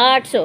800،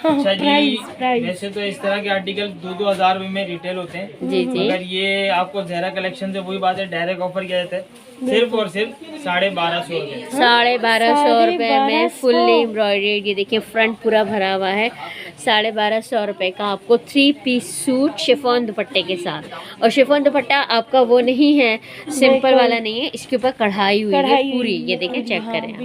अच्छा जी, प्राइस वैसे तो इस तरह के आर्टिकल 2-2 हज़ार रुपये में रिटेल होते हैं, जी जी। मगर ये आपको ज़हरा कलेक्शन से वही बात है, डायरेक्ट ऑफर किया जाता है सिर्फ और सिर्फ 1250 रुपये। 1250 रुपये में फुल्ली एम्ब्रॉयडर्ड, ये देखिए फ्रंट पूरा भरा हुआ है। 1250 रुपये का आपको 3 पीस सूट शिफॉन दुपट्टे के साथ। और शिफॉन दुपट्टा आपका वो नहीं है, सिंपल वाला नहीं है, इसके ऊपर कढ़ाई हुई है पूरी, ये देखें, चेक करें आप।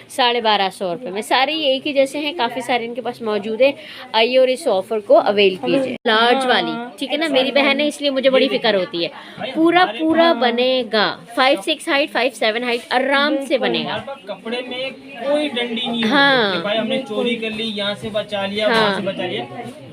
1250 रुपये में सारे ये एक ही जैसे हैं, काफ़ी सारे इनके पास मौजूद है। आइए और इस ऑफर को अवेल कीजिए। लार्ज वाली, ठीक है ना, मेरी बहन है इसलिए मुझे बड़ी फिक्र होती है। पूरा पूरा बनेगा, 5'6" हाइट, 5'7" हाइट, आराम से बनेगा। हमारे पास कपड़े में कोई डंडी नहीं हाँ। होती कि भाई हमने चोरी कर ली, यहाँ से बचा लिया, हाँ। वहाँ से बचा लिया।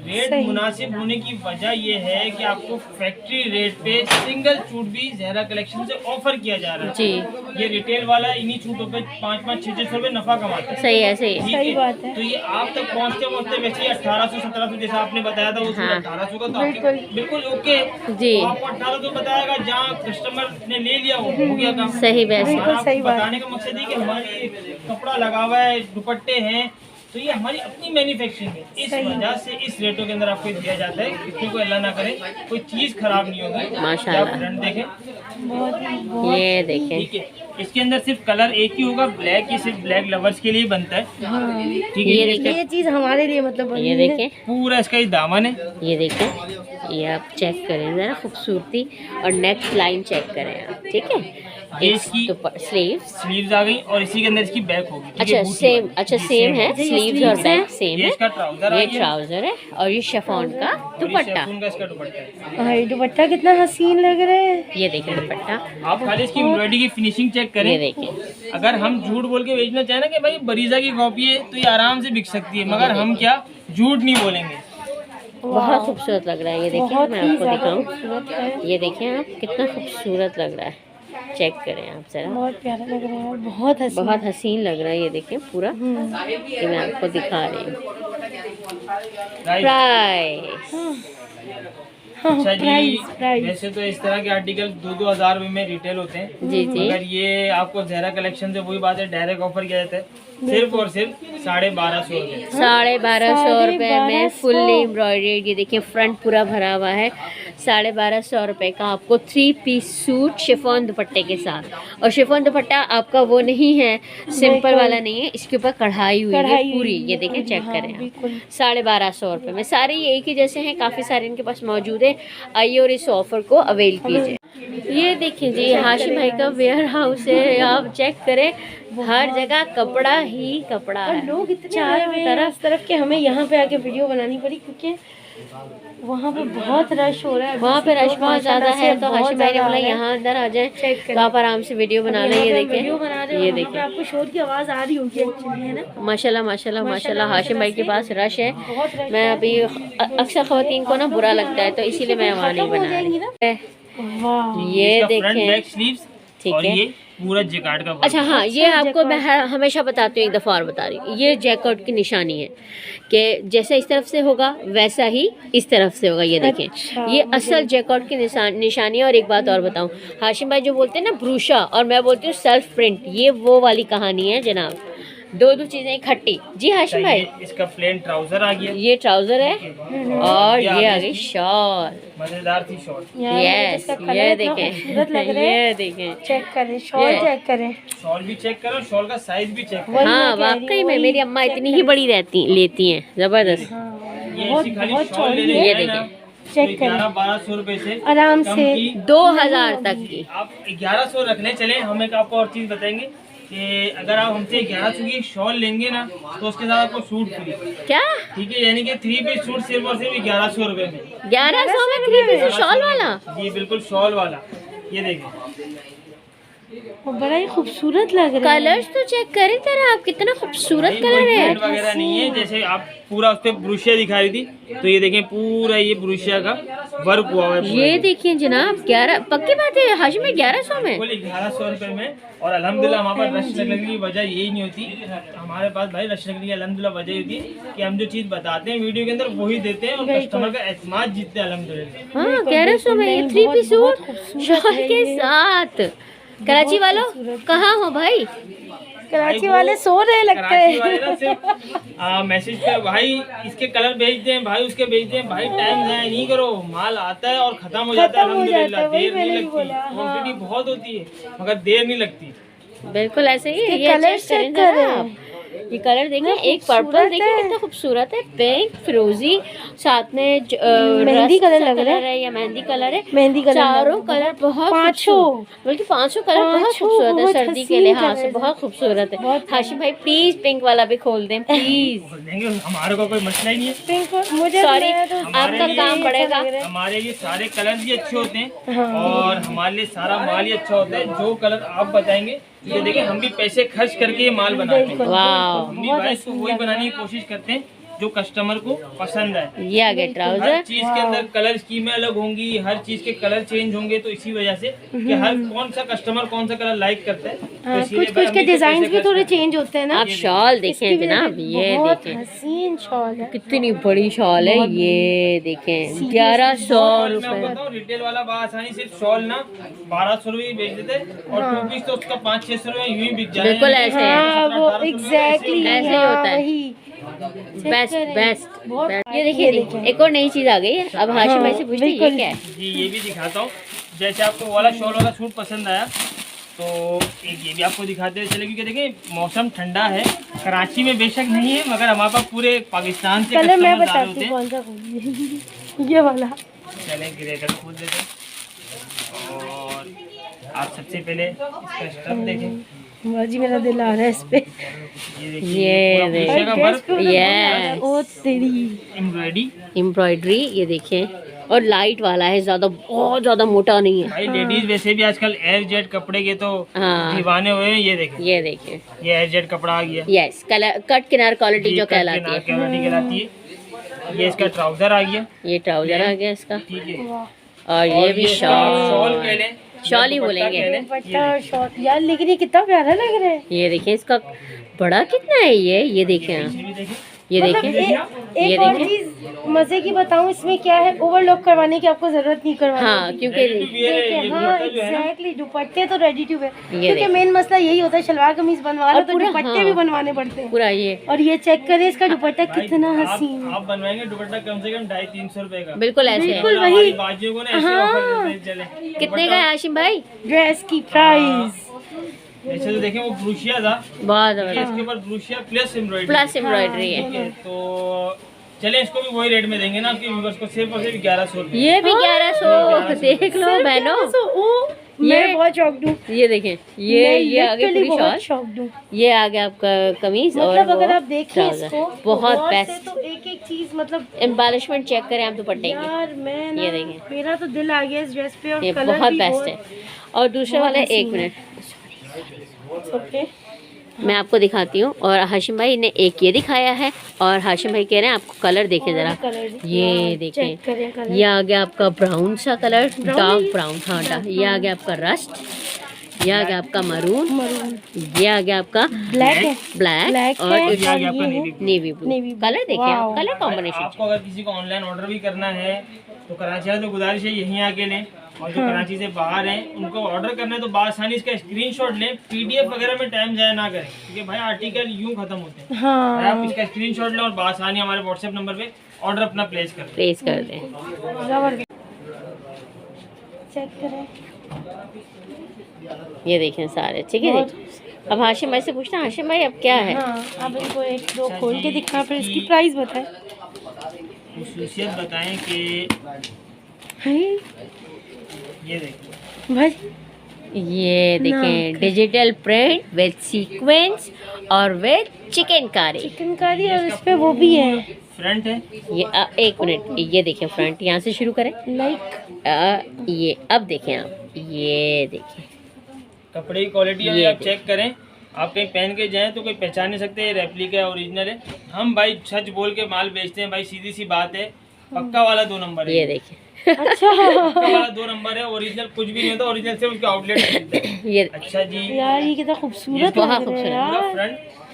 रेट मुनासिब होने की वजह ये है कि आपको फैक्ट्री रेट पे सिंगल सूट भी ज़हरा कलेक्शन से ऑफर किया जा रहा है जी। ये रिटेल वाला इन्हीं छूटों पे 500-600 रुपये नफा कमाता है। सही है, सही है। ठीक सही बात है। तो ये आप तक पहुँचते वैसे ही 1800-1700 जैसा आपने बताया था, उसमें हाँ। 1800 का तो आपके बिल्कुल ओके। जी। तो आपको 1800 बताएगा, जहाँ कस्टमर ने ले लिया वो हो गया काम। सही वैसे। हमारा सही बात। बताने का मकसद है कि हमारी कपड़ा लगा हुआ है, दुपट्टे हैं, तो ये हमारी अपनी मैन्युफैक्चरिंग है, इस वजह से इस रेटों के अंदर आपको दिया जाता है। किसी को अल्लाह ना करे कोई चीज़ खराब नहीं होगी। माशाल्लाह। आप फ्रंट देखें, ये देखें, ठीक है, इसके अंदर सिर्फ कलर एक ही होगा, ब्लैक, ये सिर्फ ब्लैक लवर्स के लिए बनता है, ठीक है। ये इसका देखिए, ये चीज हमारे लिए मतलब बनी ये है। देखें, पूरा इसका ही दामन है, ये देखें, ये आप चेक करें ज़रा खूबसूरती, और नेक लाइन चेक करें आप, ठीक है। ये इसकी स्लीव्स, स्लीव्स आ गई और इसी के अंदर इसकी बैक होगी, ठीक अच्छा है, बूटी सेम, वाली। अच्छा जी, सेम है, ये स्लीव्स और sleeves बैक है। सेम ये है। इसका ट्राउजर आ ये गया, ट्राउजर है और ये शिफॉन का और ये दुपट्टा। शिफॉन का इसका दुपट्टा है। भाई दुपट्टा कितना हसीन लग रहा है। ये देखें दुपट्टा, आप खाली इसकी एम्ब्रॉयडरी की फिनिशिंग चेक ये करें। देखें, अगर हम झूठ बोल के बेचना चाहें ना कि भाई बरीजा की कॉपी है, तो ये आराम से बिक सकती है, मगर हम क्या झूठ नहीं बोलेंगे। बहुत खूबसूरत लग रहा है। ये देखिए, बहुत मैं ही आपको ज्यादा दिखाऊं, खूबसूरत है। ये देखें आप, कितना खूबसूरत लग रहा है, चेक करें आप जरा, बहुत प्यारा लग रहा है, बहुत हसीन। बहुत हसीन लग रहा है। ये देखें पूरा, ये मैं आपको दिखा रही हूँ। राइट। प्राइस, अच्छा जी, प्राइस वैसे तो इस तरह के आर्टिकल 2-2 हज़ार रुपये में रिटेल होते हैं, जी जी। मगर ये आपको ज़हरा कलेक्शन से वही बात है, डायरेक्ट ऑफर किया जाता है सिर्फ और सिर्फ 1250 रुपये। 1250 रुपये में फुल्ली एम्ब्रॉयडर्ड, ये देखिए फ्रंट पूरा भरा हुआ है। 1250 रुपये का आपको 3 पीस सूट शिफॉन दुपट्टे के साथ। और शिफॉन दुपट्टा आपका वो नहीं है, सिंपल वाला नहीं है, इसके ऊपर कढ़ाई हुई है पूरी, ये देखें, चेक करें आप। 1250 रुपये में सारे ये एक ही जैसे हैं, काफ़ी सारे इनके पास मौजूद है। आइए और इस ऑफर को अवेल कीजिए। ये देखिए जी, हाशिम भाई का वेयर हाउस है, आप चेक करें, हर जगह कपड़ा ही कपड़ा और है। लोग इतने चारों तरफ इस तरफ के हमें यहाँ पे आके वीडियो बनानी पड़ी, क्योंकि वहाँ पे बहुत रश हो रहा है। वहाँ पे रश बहुत ज़्यादा है, तो हाशिम भाई ने बोला यहाँ यहाँ अंदर आ जाए, चेक तो आप आराम से वीडियो बना लें। ये वीडियो बना रहे देखें, हैं, ये वहाँ पे देखें, आपको शोर की आवाज़ आ रही होगी एक्चुअली, है ना। माशाल्लाह माशाल्लाह माशाल्लाह, हाशिम भाई के पास रश है। बहुत रश मैं अभी अक्सर ख़वातीन को ना बुरा लगता है, तो इसीलिए मैं वहाँ नहीं खत्म हो बना जाएंगी रही। वाह, ये इसका फ्रंट देखें, बैक स्लीव्स ठीक और है। ये पूरा जैकार्ड का वर्क। अच्छा हाँ, ये आपको मैं हमेशा बताती हूँ, एक दफ़ा और बता रही हूँ, ये जैकेट की निशानी है कि जैसा इस तरफ से होगा वैसा ही इस तरफ से होगा। ये देखें, अच्छा, ये असल जैकेट की निशानी है। और एक बात और बताऊँ, हाशिम भाई जो बोलते हैं ना ब्रूशा, और मैं बोलती हूँ सेल्फ प्रिंट, ये वो वाली कहानी है जनाब, दो चीज़ें इकट्ठी। जी हाशिम भाई, ये इसका प्लेन ट्राउजर आ गया, ये ट्राउज़र है और ये आ गई शॉल। मजेदार थी शॉर्ट। यस, ये देखें, ये देखें, चेक करें शॉल, ये। चेक करें। शॉल भी चेक करो, शॉल का साइज भी चेक करो। वही हाँ मैं कह रही वाकई हूँ, में वही मेरी अम्मा इतनी ही बड़ी लेती हैं, ज़बरदस्त। ये बहुत ऐसी खाली बहुत शॉल चौड़ी लेने है। ये जाए ना, देखें, चेक करें 1100-1200 रुपए से आराम कम से। की 2000 तक की। आप 1100 रखने चले। हम एक आपको और चीज़ बताएंगे कि अगर आप हमसे 1100 की शॉल लेंगे ना, तो उसके साथ आपको सूट फ्री, क्या ठीक है, यानी कि 3 पीस सूट सिर्फ और सिर्फ 1100 रुपए में। 1100 में 3 पीस शॉल वाला? जी बिल्कुल शॉल वाला। ये देखें, वो बड़ा ही खूबसूरत लग रहा है। कलर्स तो चेक करें जरा आप, कितना खूबसूरत कोई कलर है। प्रिंट वगैरह नहीं है, जैसे आप पूरा उस पे ब्रुशिया दिखा रही थी, तो ये देखें पूरा ये ब्रुशिया का वर्क हुआ हुआ है पूरा। ये देखिए जनाब, 11 पक्की बात है हाशिम में 1100 में। बिल्कुल 1100 रुपए में। और अल्हम्दुलिल्लाह हमारे पास रश लगने की वजह यही नहीं होती, हमारे पास भाई रश लगने की अल्हम्दुलिल्लाह वजह होती है कि हम जो चीज़ बताते हैं वीडियो के अंदर वही देते हैं, और कस्टमर का एतमाद जीतते हैं अल्हम्दुलिल्लाह। हाँ 1100 में ये 3 पीस सूट शॉल के साथ। कराची वालों कहाँ हो भाई? कराची वाले सो रहे लगते कराची वाले हैं। ना सिर्फ मैसेज पे भाई इसके कलर भेज दें, भाई उसके भेज दें, भाई टाइम जाए नहीं करो, माल आता है और खत्म हो जाता है। खत्म हो जाता है, अल्हम्दुलिल्लाह वही देर नहीं मैंने भी लगती, बोला, हाँ। क्वांटिटी बहुत होती है मगर देर नहीं लगती। बिल्कुल ऐसे ही है। ये कलर चेक करें चेक जरा करें। आप। ये कलर देखें, एक पर्पल खूबसूरत देखिए है। कितना खूबसूरत है, पिंक फिरोजी, साथ में मेहंदी रस्ट कलर सा लग रहा कलर है या मेहंदी कलर है। मेहंदी कलर चारों लग रहा कलर बहुत पांचों। खूबसूरत, बल्कि 500 कलर बहुत पांचों खूबसूरत है, बहुत सर्दी के हसीन लिहाज से कलर है। बहुत खूबसूरत है। बहुत हाशिम भाई प्लीज पिंक वाला भी खोल दें प्लीज। खोल देंगे, हमारे को कोई मसला ही नहीं है। पिंक मुझे सॉरी तो आपका लिए काम ये बढ़ेगा। अच्छा लग रहा है। हमारे लिए सारे कलर भी अच्छे होते हैं हाँ। और हमारे लिए सारा माल ही अच्छा होता है। जो कलर आप बताएंगे ये देखिए, हम भी पैसे खर्च करके ये माल बनाते हैं। बिल्कुल, वाह। हम भी बहुत भाई हसीन वही लग रहा बनाने की कोशिश करते हैं जो कस्टमर को पसंद आए। ये आ गए हर ट्राउजर। चीज के अंदर कलर स्कीमें अलग होंगी, हर चीज के कलर चेंज होंगे, तो इसी वजह से कि हर कौन सा कस्टमर कौन सा कलर लाइक करता है, तो हाँ, इसीलिए कुछ भाई कुछ हम के भी तो डिजाइन पैसे भी खर्च थोड़े करते हैं। चेंज होते हैं ना। आप शॉल इसकी देखें भी जनाब, देखिए, ये बहुत देखें हसीन शॉल है। कितनी बड़ी शॉल है, ये देखें 1100 मैं आपको रुपए। बताऊं, रिटेल वाला आसानी सिर्फ शॉल ना 1200 रुपये बेच देते और हाँ। 2 पीस तो उसका 500-600 रुपये यूं ही बिक जाए। बिल्कुल ऐसे है। हाँ वो 1700 एग्जैक्टली ऐसे ही होता है। वही बेस्ट करें। बेस्ट बहुत ये देखिए एक और नई चीज आ गई है। अब हाशिम भाई से पूछते हैं ये बिल्कुल। क्या है। जी ये भी दिखाता हूँ। जैसे आपको वाला शॉल वाला सूट पसंद आया तो एक ये भी आपको दिखाते चले, क्योंकि देखिए मौसम ठंडा है, कराची में बेशक नहीं है मगर हमारे पास पूरे पाकिस्तान से कलर मैं कस्टमर आ रहे बताती होते हूँ हैं। कौन सा खोलिए। ये वाला चलें ग्रे कलर खोल देते हैं और आप सबसे पहले इसका स्टफ देखें। जी मेरा दिल आ रहा है इस पे। ये देखिए ये पूरा देखिए। क्रोशे का वर्क, Yes. ओ तेरी एम्ब्रॉयडरी। एम्ब्रॉयडरी ये देखें, और लाइट वाला है, ज्यादा बहुत ज्यादा मोटा नहीं है। भाई लेडीज वैसे भी आजकल एयर जेट कपड़े के तो हाँ। दीवाने हुए हैं। ये देखें, ये देखें, ये एयर जेट कपड़ा आ गया, यस कलर कट किनार क्वालिटी ये जो कट के कहलाती नार है। क्वालिटी कहलाती है। ये इसका ट्राउजर आ गया, ये ट्राउजर आ गया इसका, ठीक है। और ये भी इसका आप शॉल शॉल। कह लें, शॉल ही दुपट्टा बोलेंगे। कह लें। दुपट्टा और शॉर्ट यार, लेकिन ये कितना प्यारा लग रहा है। ये देखें इसका बड़ा कितना है, ये देखें आप, ये भी देखें, ये मतलब देखें ये एक और देखें। चीज मजे की बताऊं, इसमें क्या है, ओवरलॉक करवाने की आपको जरूरत नहीं करवानी हाँ की। क्योंकि Ready to wear है, ये देखिए, हाँ दुपट्टा जो है ना, एग्जैक्टली दुपट्टे तो रेडी टू वेयर, ये क्योंकि देखिए। मेन मसला यही होता है, शलवार कमीज बनवा लो और तो पूरा, दुपट्टे हाँ। भी बनवाने पड़ते हैं। पूरा ये और ये चेक करें इसका दुपट्टा भाई, कितना आप- हसीन। आप बनवाएंगे दुपट्टा कम से कम 250-300 रुपए का। बिल्कुल ऐसे है। बिल्कुल हमारी वही। बाजियों को ना ऐसे हाँ। ऑफर देते हैं, चले कितने का है हाशिम भाई? ड्रेस की प्राइस ऐसे तो देखें वो ब्रूशिया था, बहुत ये जबरदस्त, इसके ऊपर ब्रूशिया प्लस एम्ब्रॉयडरी, प्लस एम्ब्रॉयडरी है। ठीक है। तो चले इसको भी वही रेट में देंगे ना आपके व्यूवर्स को, सिर्फ और सिर्फ 1100 रुपये। ये भी 1100 देख लो बहनों। मैं ये- बहुत शॉक्ड हूँ। ये देखें, ये आगे पूरी शॉल, शॉक्ड हूँ। ये आ गया आपका कमीज और मतलब अगर वो आप देखें ट्राउजर। इसको बहुत गौर से बेस्ट तो एक एक चीज मतलब एम्बेलिशमेंट चेक करें आप दुपट्टे की, यार मैं ना ये देखें। मेरा तो दिल आ गया इस ड्रेस पे, और ये कलर बहुत भी बेस्ट है। और दूसरे बहुत वाले हसीन एक है। Minute okay. मैं आपको दिखाती हूँ। और हाशिम भाई ने एक ये दिखाया है, और हाशिम भाई कह रहे हैं आपको कलर देखें जरा, ये देखें, चेक करें कलर। ये आ गया आपका ब्राउन सा कलर, Brown डार्क है? ब्राउन, हाँ ये आ गया आपका रस्ट, ये आ गया आपका मरून, मरून ये आ गया आपका ब्लैक है, ब्लैक, ब्लैक और है, ये आ और गया आपका ये है navy blue. Navy blue. Navy blue. Colour देखिए आप, वाओ। Colour combination. आपको अगर किसी को ऑनलाइन ऑर्डर भी करना है तो कराची वाले तो गुजारिश है यहीं आके लें, और जो कराची से बाहर हैं उनको ऑर्डर करना है तो बासानी इसका स्क्रीनशॉट लें, पीडीएफ वगैरह में टाइम जाया ना करें, क्योंकि भाई आर्टिकल यूं खत्म होते हैं। हाँ आप इसका स्क्रीनशॉट लें और बासानी हमारे व्हाट्सएप नंबर पे ऑर्डर अपना प्लेस कर दें। प्लेस कर दें। जबरदस्त। चेक करें। ये देखें सारे, ठीक है बहुत- जी। अब हाशिम भाई से पूछना, हाशिम भाई अब क्या है? हाँ अब इनको एक दो अच्छा खोल के जी, दिखा, फिर इसकी इसकी- प्राइस बताएं। खसूसियत बताएं कि हाय ये देखिए, ये देखें नाक। डिजिटल प्रिंट विद सीक्वेंस और विद चिकनकारी। चिकनकारी, और इस पे वो भी है फ्रंट है, ये एक मिनट, ये देखें फ्रंट, यहाँ से शुरू करें। लाइक ये अब देखें आप, ये देखें, कपड़े की क्वालिटी ये अगर आप देखिए। चेक करें, आप कहीं पहन के जाएं तो कोई पहचान नहीं सकते ये रेप्लिका है ओरिजिनल है। हम भाई सच बोल के माल बेचते हैं भाई, सीधी सी बात है, पक्का वाला 2 नंबर है, ये देखें। अच्छा पक्का वाला 2 नंबर है, ओरिजिनल कुछ भी नहीं होता, ओरिजिनल से उसका आउटलेट मिलता है। ये अच्छा जी, यार ये कितना खूबसूरत बहुत लग रहा है खूबसूरत। पूरा यार। फ्रंट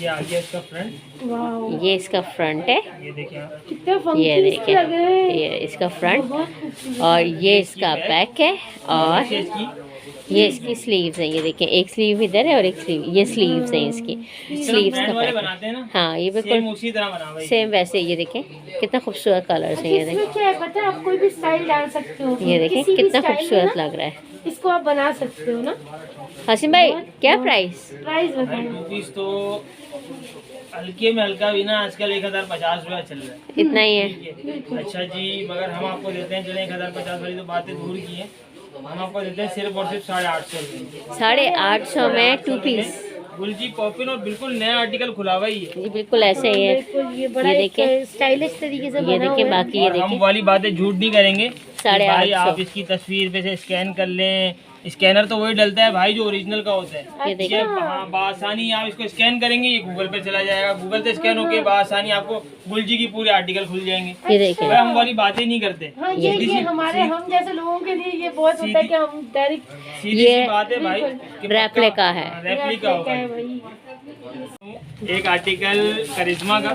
ये आ गया इसका फ्रंट, वाओ, ये इसका फ्रंट है, ये देखिए आप। कितना ये फंकी देखें, लग रहा है। ये इसका फ्रंट बहुत खूबसूरत। और ये इसका बैक है और ये इसकी ये इसकी स्लीव्स हैं। ये देखें, एक स्लीव इधर है और एक स्लीव, ये स्लीव्स हैं इसकी, स्लीव्स ब्रांड का वाले पैक है। बनाते हैं ना, हाँ, ये सेम बिल्कुल उसी तरह बना भाई। सेम वैसे। ये देखें कितना खूबसूरत कलर्स हैं। ये इसमें देखें, क्या है पता है, आप कोई भी स्टाइल डाल सकते हो। ये देखें किसी भी कितना स्टाइल में खूबसूरत ना, लग रहा है। इसको आप बना सकते हो ना। हासिम भाई क्या प्राइस? प्राइस भाई बताएं। 2 पीस तो हल्के में हल्का भी ना आजकल 1050 रुपया चल रहा है। इतना ही है। ठीक है। अच्छा जी, मगर हम आपको देते हैं, चले 1050 वाली तो बातें दूर की हैं, हम आपको देते हैं सिर्फ और सिर्फ 850 रुपये। 850 में 2 पीस। गुलजी पॉपिन और बिल्कुल नया आर्टिकल खुला हुआ ही है। ये बिल्कुल ऐसे ही है। बिल्कुल, ये बड़ा ये एक देखें, स्टाइलिश तरीके से ये बना हुआ देखें, है। बाकी ये और हम देखें वाली बातें झूठ नहीं करेंगे कि 850। भाई आप इसकी तस्वीर पे से स्कैन कर लें, स्कैनर तो वही डलता है भाई जो ओरिजिनल का होता है। ये देखें, ये हाँ बआसानी आप इसको स्कैन करेंगे, ये गूगल पे चला जाएगा, गूगल से स्कैन होके बआसानी आपको गुलजी की पूरे आर्टिकल खुल जाएंगे। ये देखें, भाई हम वाली बातें नहीं करते, हाँ, ये ये हमारे हम जैसे लोगों के लिए ये बहुत होता है कि हम डायरेक्ट सीधी ये सी बात है भाई कि रेप्लिका है। रेप्लिका होगा। है भाई। एक आर्टिकल करिश्मा का,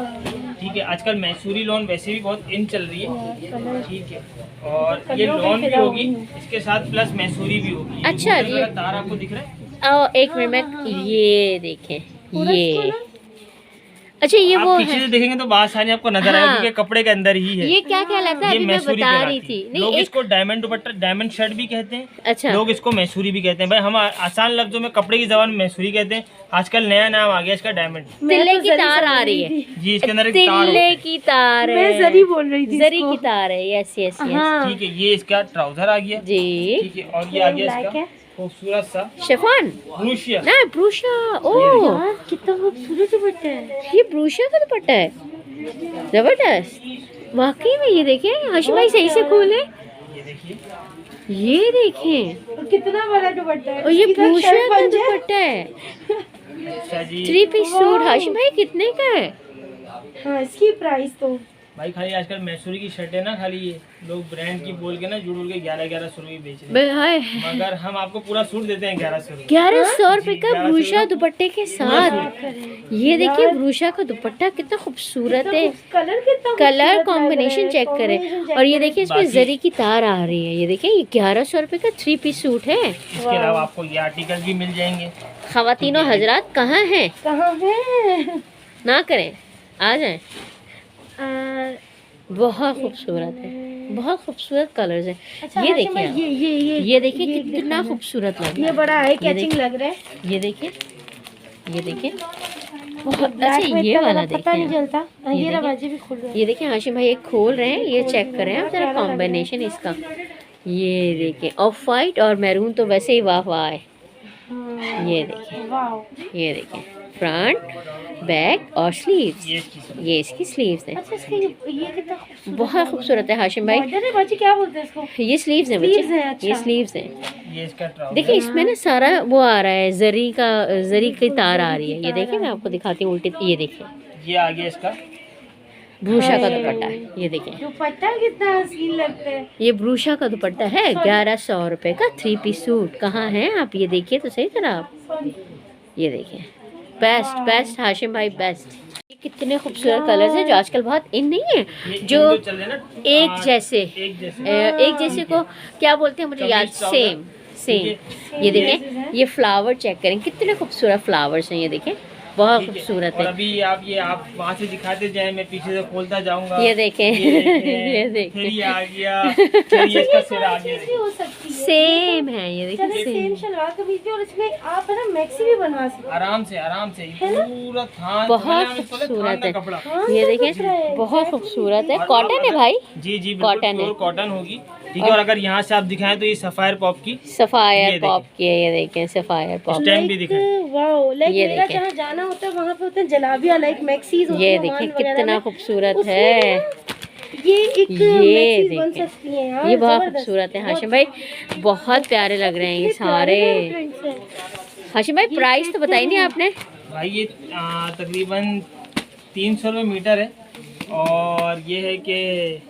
ठीक है, आजकल मैसूरी लॉन वैसे भी बहुत इन चल रही है, ठीक है, और ये लॉन भी होगी इसके साथ प्लस मैसूरी भी होगी। ये अच्छा, गोल्डन ये- वाला तार आपको दिख रहा है? एक मिनट में ये देखें, ये अच्छा ये आप वो पीछे है। से देखेंगे तो आसानी आपको नजर आएगा हाँ। क्योंकि कपड़े के अंदर ही है। ये क्या कहलाता है? ये अभी मैं मैसूरी बता कहलाती रही है। थी। लोग नहीं, एक इसको डायमंड दुपट्टा, डायमंड शर्ट भी कहते हैं, अच्छा लोग इसको मैसूरी भी कहते हैं। भाई हम आसान लफ्जों में कपड़े की जबान में मैसूरी कहते हैं, आजकल नया नाम आ गया इसका डायमंड। तिल्ले की तार आ रही है। जी, इसके अंदर एक तार होती तिल्ले है। की तार है। मैं जरी बोल रही थी जरी इसको। की तार है। यस यस यस हाँ, ठीक है, ये इसका ट्राउजर आ गया, जी। ठीक है, और ये आ गया Black इसका है। खूबसूरत सा शिफॉन ब्रूशिया। ना, ब्रूशा। ओ यार कितना खूबसूरत दुपट्टा है। ये ब्रूशा का दुपट्टा है, जबरदस्त वाकई में। ये देखें हाशिम भाई, सही से खोले, ये देखिए, ये देखें, और कितना बड़ा दुपट्टा है। और ये इसकी तो ब्रूशा शर्ट का बन जाए। दुपट्टा है। अच्छा जी। 3 पीस सूट हाशिम भाई कितने का है? हाँ, इसकी प्राइस तो भाई खाली आजकल मैसूरी की शर्ट है ना, खाली ये लोग ब्रांड की बोल के ना जुड़ के 1100 रुपये बेच रहे हैं, हाय, मगर हम आपको पूरा सूट देते हैं 1100 रुपये। 1100 रुपए का 1100 ब्रूशा दुपट्टे के साथ। ये देखिए ब्रूशा का दुपट्टा कितना खूबसूरत है। कलर कितना कलर खूबसूरत लग कॉम्बिनेशन रहा है, चेक करें। combination और ये check देखिए इसमें बाकी- जरी की तार आ रही है। ये देखिए ये 1100 रुपए का 3 पीस सूट है। इसके अलावा आपको ये आर्टिकल भी मिल जाएंगे। खवातीनो हजरात कहाँ हैं? कहाँ है। ना करें, आ जाएं। आ, बहुत खूबसूरत है, बहुत खूबसूरत कलर्स हैं। अच्छा, ये हाशिम देखिए भाई, आप। ये देखिए ये कितना दिखाना। खूबसूरत लग ये रहा है। बड़ा है, ये कैचिंग देखिए। लग रहा है। ये देखिए, ये देखिए बहुत ब्लैक अच्छा। में ये इतना वाला ज़्यादा पता नहीं देखिए, चलता। हाँ, ये ये रहा देखिए। बाजी भी खुल रहा है। ये देखिए हाशिम भाई एक खोल रहे हैं, ये चेक करें आप जरा प्यारा लग रहा है। कॉम्बिनेशन इसका। ये देखिए ऑफ वाइट और मैरून तो वैसे ही वाह वाह है। हाँ, ये देखिए, वाओ। ये देखिए फ्रंट, बैक और स्लीव्स। ये इसकी ये इसकी स्लीव्स हैं। अच्छा, इसका ये कितना खूबसूरत बहुत खूबसूरत है हाशिम भाई। बॉर्डर है बाजी, क्या बोलते हैं इसको। ये स्लीव्स हैं Sleeves बच्चे, हैं, अच्छा। ये स्लीव्स हैं। ये इसका ट्राउजर। देखिए इसमें ना सारा वो आ रहा है, जरी की तार आ रही है। ये देखिए मैं आपको दिखाती हूँ उल्टी। ये देखिए ये आ गया इसका ब्रूशा का दुपट्टा है। ये देखिए दुपट्टा कितना हसीन लगता है। ये ब्रूशा का दुपट्टा है। 1100 रुपए का 3 पीस सूट। कहाँ हैं आप? ये देखिए तो सही तरह आप। ये देखिए बेस्ट बेस्ट हाशिम भाई बेस्ट। ये कितने खूबसूरत कलर्स हैं जो आजकल बहुत इन नहीं है, ये जो इन चल रहे हैं ना, एक जैसे एक जैसे एक जैसे को क्या बोलते हैं मुझे याद, कमीज ट्राउजर। सेम। ये देखें, ये फ्लावर चेक करें कितने खूबसूरत फ्लावर्स हैं। ये देखें बहुत ठीक है। खूबसूरत और है। अभी आप वहाँ से दिखाते जाए, मैं पीछे से खोलता जाऊंगा। ये देखें, ये देखें। फिर ये आ गया, फिर ये इसका सिर आ गया। चीज़ भी हो सकती है। सेम है। ये देखिए चलिए, सेम। सेम शलवार कमीज भी, और इसमें आप है ना मैक्सी भी बनवा सकते आराम से पूरा थान बहुत थान खूबसूरत का है। कपड़ा। हाँ, ये तो देखें दिख रहा है। बहुत खूबसूरत है। और कॉटन है भाई, जी जी कॉटन कॉटन है। है, कॉटन होगी, ठीक है। और अगर यहाँ से आप दिखाएं तो ये सफायर पॉप की सफायर ये पॉप की है। ये देखें सफायर पॉप। स्टैम्प भी दिखाएं। वाओ, लाइक ये मेरा देखें। जहाँ जाना होता है वहाँ पे होते हैं जलाबिया, लाइक मैक्सीज होती ये हैं देखें मॉल वगैरह कितना में। खूबसूरत उसमें है। ये एक ये मैक्सीज बन देखें। सकती हैं यार, ये बहुत जबरदस्त। खूबसूरत है हाशिम भाई, बहुत प्यारे लग रहे हैं ये कितने प्यारे सारे। प्यारे prints हैं। हाशिम भाई प्राइस तो बताई नहीं आपने। भाई ये तकरीबन 300 रुपये मीटर है। और ये है कि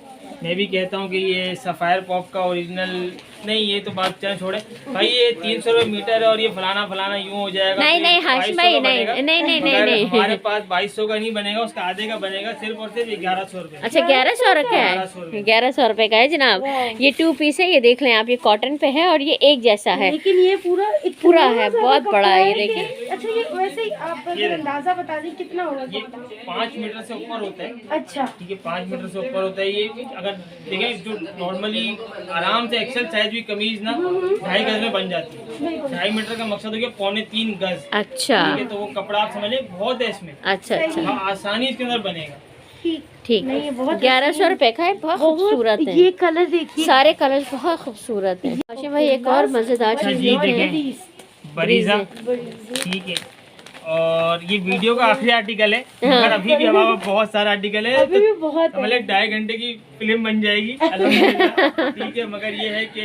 मैं भी कहता हूँ कि ये सफ़ायर पॉप का ओरिजिनल नहीं ये तो बात चल छोड़े भाई, ये 300 रुपए मीटर है और ये फलाना फलाना यूं हो जाएगा। नहीं तो नहीं ये हाशिम 2200 भाई, का नहीं बनेगा। नहीं नहीं मगर नहीं हमारे नहीं। पास 2200 का नहीं बनेगा, उसका आधे का बनेगा सिर्फ और सिर्फ 1100 रुपए। अच्छा 1100 रखा है, 1100 रुपए का है जनाब। ये 2 पीस है, ये देख लें आप, ये कॉटन पे है और ये एक जैसा है, लेकिन ये पूरा इतना पूरा है, ज़्यादा बहुत कपड़ा बड़ा है, ये कि- देखिए। अच्छा ये वैसे ही आप अंदाजा बता दें कितना होगा ये कपड़ा? 5 मीटर से ऊपर होता है। अच्छा ठीक है, 5 मीटर से ऊपर होता है ये। अगर देखें जो नॉर्मली आराम से एक्सेल साइज भी कमीज ना 2.5 गज में बन जाती है। 2.5 मीटर का मकसद हो गया 2.25 गज। अच्छा ठीक है, तो वो कपड़ा आप समझ लें बहुत है इसमें, अच्छा अच्छा हाँ, आसानी इसके अंदर बनेगा। ठीक ठीक। नहीं, ये बहुत 1100 रुपए का है, बहुत खूबसूरत है, ये कलर देखिए सारे कलर्स बहुत खूबसूरत है। हाशिम भाई एक और मजेदार अच्छा चीज जी, देखें, देखें बरीजा, ठीक है। और ये वीडियो का आखिरी आर्टिकल है, मगर अभी भी हमारे पास बहुत सारा आर्टिकल है, अभी भी बहुत तो मतलब 2.5 घंटे की फिल्म बन जाएगी अल्हम्दुलिल्लाह। ठीक है, मगर ये है कि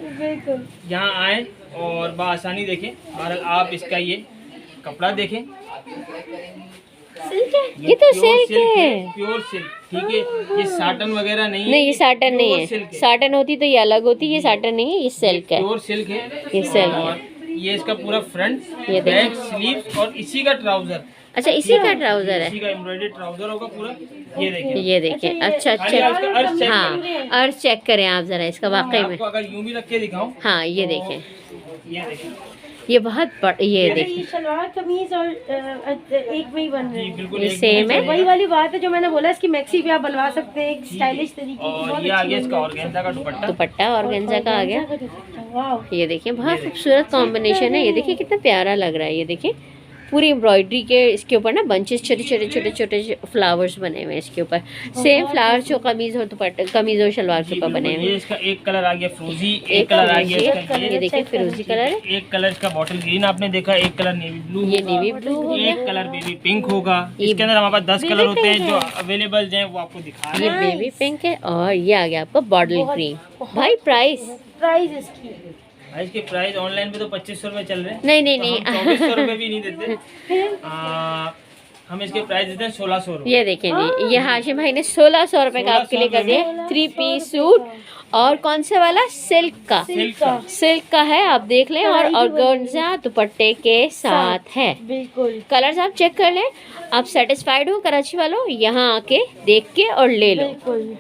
बिल्कुल यहाँ आए और बआसानी देखें। और आप इसका ये कपड़ा देखें, ये तो सिल्क है। Pure silk. ठीक है, ये साटन वगैरह नहीं है, नहीं ये साटन नहीं प्योर है, सिल्क है, साटन होती तो ये अलग होती, ये साटन नहीं है, ये सिल्क है। प्योर सिल्क है। ये सिल्क है। और ये इसका पूरा फ्रंट, ये बैक, स्लीव और इसी का ट्राउजर, अच्छा इसी का ट्राउजर है, इसी का एम्ब्रॉयडरी ट्राउजर होगा पूरा। ये देखिए, ये देखिए। अच्छा खाली आप इसका अर्ज चेक हाँ, करें। अर्ज चेक करें आप जरा इसका वाकई में। आपको अगर यूं भी रख के दिखाऊं, हाँ ये देखें, ये देखिए, ये बहुत ये अरे देखिए, ये शलवार कमीज और एक में ही बन रहे जी हैं। बिल्कुल ये एक सेम में है। चलेगा। वही वाली बात है जो मैंने बोला, इसकी मैक्सी भी आप बनवा सकते हैं एक स्टाइलिश तरीके की। और बहुत ये आ अच्छी गया इसका बन ऑर्गेन्जा का दुपट्टा। दुपट्टा और गेंजा का आ गया। रही है। वाह ये देखिए बहुत खूबसूरत कॉम्बिनेशन है, ये देखिए कितना प्यारा लग रहा है। ये देखिए पूरी एम्ब्रॉयडरी के इसके ऊपर ना बंचेस, छोटे छोटे छोटे छोटे फ्लावर्स बने हुए हैं इसके ऊपर, सेम फ्लावर्स जो कमीज और दुपट्टा, कमीज और शलवार के जी ऊपर बने बिल्कुल, हुए ये हैं। इसका एक कलर आ गया फ्रोजी, एक एक कलर आ गया फिरोजी, इसका ये देखिए फिरोजी कलर है, एक कलर इसका बॉटल ग्रीन आपने देखा, एक कलर नेवी ब्लू, ये नेवी ब्लू हो गया, एक कलर बेबी पिंक होगा। ये इसके अंदर हमारे पास 10 कलर होते हैं पिंक जो है। अवेलेबल हैं, वो आपको दिखा रहे ये हैं। बेबी पिंक है, और ये आ गया आपका बॉटल ग्रीन। भाई प्राइस प्राइस इसकी भाई इसके प्राइस ऑनलाइन पे तो 2500 रुपए चल रहे हैं, नहीं नहीं तो नहीं हम 2400 रुपए भी नहीं देते। हम इसके प्राइस देते हैं 1600 रुपए। ये देखें जी, ये हाशिम भाई ने 1600 रुपए का आपके लिए कर दिया 3 पीस सूट। और कौन से वाला? सिल्क का, सिल्क का। सिल्क का है, आप देख लें। और ऑर्गेन्जा दुपट्टे के साथ है। बिल्कुल कलर्स आप चेक कर लें, आप सेटिस्फाइड हो कराची वालों, यहाँ आके देख के और ले लो। बिल्कुल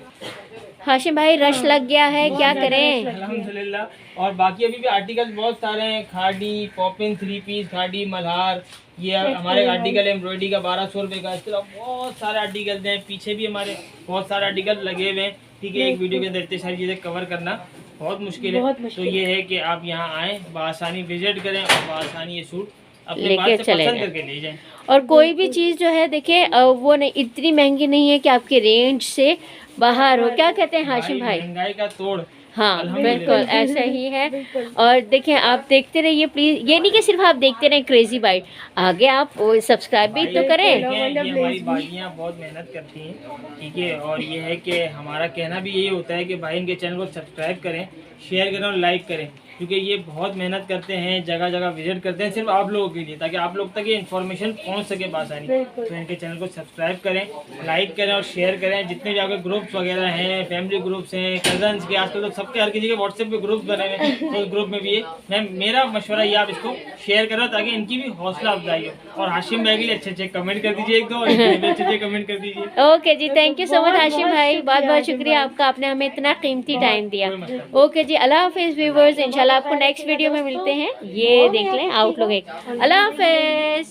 हाशिम भाई रश लग गया है, क्या करें? अल्हम्दुलिल्लाह। और बाकी अभी भी आर्टिकल बहुत सारे हैं, खाड़ी, पॉपिन, 3 पीस, खाड़ी, मल्हार, ये हमारे आर्टिकल एम्ब्रॉयडरी का 1200 रुपए का। इसके अलावा बहुत सारे आर्टिकल हैं, पीछे भी हमारे बहुत सारे आर्टिकल लगे हुए हैं। ठीक है, एक वीडियो के अंदर इतनी सारी चीज़ें कवर करना बहुत मुश्किल है, बहुत तो मुश्किल। ये है कि आप यहाँ आएँ, बआसानी विजिट करें और बआसानी ये सूट अपने लेके पास से चले पसंद जाएं। करके ले जाएं। और कोई भी चीज़ जो है देखिए वो नहीं, इतनी महंगी नहीं है कि आपके रेंज से बाहर हो। क्या कहते हैं हाशिम भाई? महंगाई का तोड़। हाँ अल्हम्दुलिल्लाह। बिल्कुल ऐसा ही है। और देखें, आप देखते रहिए प्लीज़, ये नहीं कि सिर्फ आप देखते रहें क्रेजी बाइट, आगे आप सब्सक्राइब भी तो करें। ये हमारी भाइयाँ बहुत मेहनत करती हैं। ठीक है, और ये है कि हमारा कहना भी यही होता है कि भाई इनके चैनल को सब्सक्राइब करें, शेयर करें और लाइक करें, क्योंकि ये बहुत मेहनत करते हैं, जगह जगह विजिट करते हैं सिर्फ आप लोगों के लिए, ताकि आप लोग तक ये इन्फॉर्मेशन पहुंच सके बासानी। तो इनके चैनल को सब्सक्राइब करें, लाइक करें और शेयर करें। जितने भी आपके ग्रुप्स वगैरह हैं, फैमिली ग्रुप्स हैं, कजन्स के, आजकल तो सबके हर किसी के व्हाट्सएप पे ग्रुप्स बने हुए हैं, तो उस ग्रुप में भी है। मेरा मशवरा ये, आप इसको शेयर करो ताकि इनकी भी हौसला अफजाई हो। और हाशिम भाई के लिए अच्छे अच्छे कमेंट कर दीजिए, एक दो और इनके लिए भी अच्छे अच्छे कमेंट कर दीजिए। ओके जी, thank you so much Hashim भाई, बहुत बहुत शुक्रिया आपका, आपने हमें इतना कीमती टाइम दिया। ओके जी, अल्लाह हाफिज़ व्यूवर्स, इंशाल्लाह आपको नेक्स्ट वीडियो में मिलते हैं। ये देख लें आउटलुक एक। अल्लाह हाफिज़।